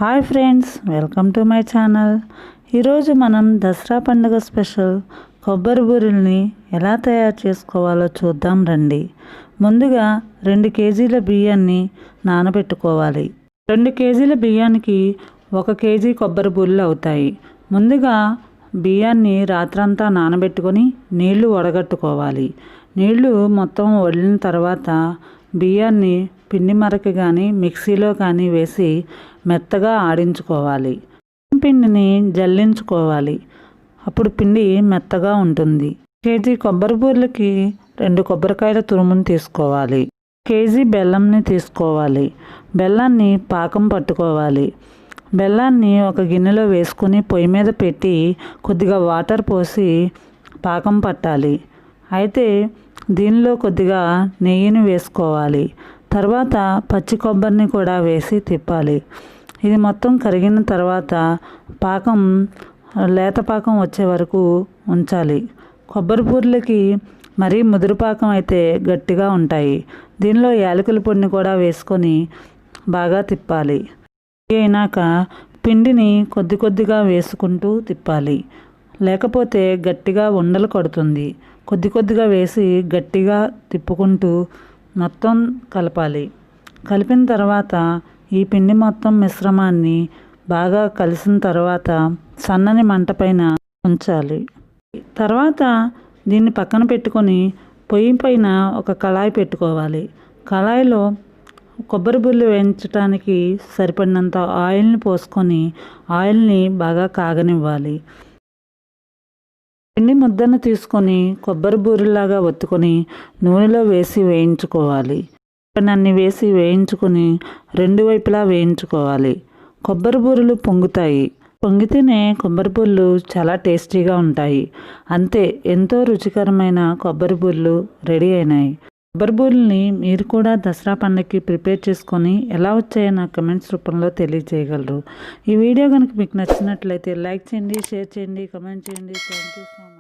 Hi friends, welcome to my channel. ఈరోజు మనం దసరా పండుగ స్పెషల్ కొబ్బరి బూరెల్ని ఎలా తయారు చేసుకోవాలో చూద్దాం రండి. ముందుగా 2 కేజీల బియ్యాన్ని నానబెట్టుకోవాలి. 2 కేజీల బియ్యానికి 1 కేజీ కొబ్బరి బూరెలు అవుతాయి. ముందుగా బియ్యాన్ని రాత్రంతా నానబెట్టుకొని నీళ్లు వడగట్టుకోవాలి. నీళ్లు మొత్తం వడిలిన తర్వాత బియ్యాన్ని పిండి మరక కానీ మిక్సీలో కానీ వేసి మెత్తగా ఆడించుకోవాలి. పిండిని జల్లించుకోవాలి. అప్పుడు పిండి మెత్తగా ఉంటుంది. కేజీ కొబ్బరి బూరెలకి 2 కొబ్బరికాయల తురుమును తీసుకోవాలి. కేజీ బెల్లంని తీసుకోవాలి. బెల్లాన్ని పాకం పట్టుకోవాలి. బెల్లాన్ని ఒక గిన్నెలో వేసుకుని పొయ్యి మీద పెట్టి కొద్దిగా వాటర్ పోసి పాకం పట్టాలి. అయితే దీనిలో కొద్దిగా నెయ్యిని వేసుకోవాలి. తర్వాత పచ్చి కొబ్బరిని కూడా వేసి తిప్పాలి. ఇది మొత్తం కరిగిన తర్వాత పాకం లేత పాకం వచ్చే వరకు ఉంచాలి. కొబ్బరి బూరెలకి మరీ ముదురు పాకం అయితే గట్టిగా ఉంటాయి. దీనిలో యాలకుల పొడిని కూడా వేసుకొని బాగా తిప్పాలి. అయినాక పిండిని కొద్ది కొద్దిగా వేసుకుంటూ తిప్పాలి, లేకపోతే గట్టిగా ఉండలు కడుతుంది. కొద్ది కొద్దిగా వేసి గట్టిగా తిప్పుకుంటూ మొత్తం కలపాలి. కలిపిన తర్వాత ఈ పిండి మొత్తం మిశ్రమాన్ని బాగా కలిసిన తర్వాత సన్నని మంట పైన ఉంచాలి. తర్వాత దీన్ని పక్కన పెట్టుకొని పొయ్యి పైన ఒక కళాయి పెట్టుకోవాలి. కళాయిలో కొబ్బరి బూరెలు వేయించడానికి సరిపడినంత ఆయిల్ని పోసుకొని ఆయిల్ని బాగా కాగనివ్వాలి. పిండి ముద్దను తీసుకొని కొబ్బరి బూరెలాగా ఒత్తుకొని నూనెలో వేసి వేయించుకోవాలి. అన్ని వేసి వేయించుకొని 2 వైపులా వేయించుకోవాలి. కొబ్బరి బూరెలు పొంగుతాయి. పొంగితేనే కొబ్బరి బూరెలు చాలా టేస్టీగా ఉంటాయి. అంతే, ఎంతో రుచికరమైన కొబ్బరి బూరెలు రెడీ అయినాయి. కొబ్బరి బూరెల్ని మీరు కూడా దసరా పండుగకి ప్రిపేర్ చేసుకొని ఎలా వచ్చాయో నాకు కమెంట్స్ రూపంలో తెలియజేయగలరు. ఈ వీడియో కనుక మీకు నచ్చినట్లయితే లైక్ చేయండి, షేర్ చేయండి, కమెంట్ చేయండి. Thank you so much.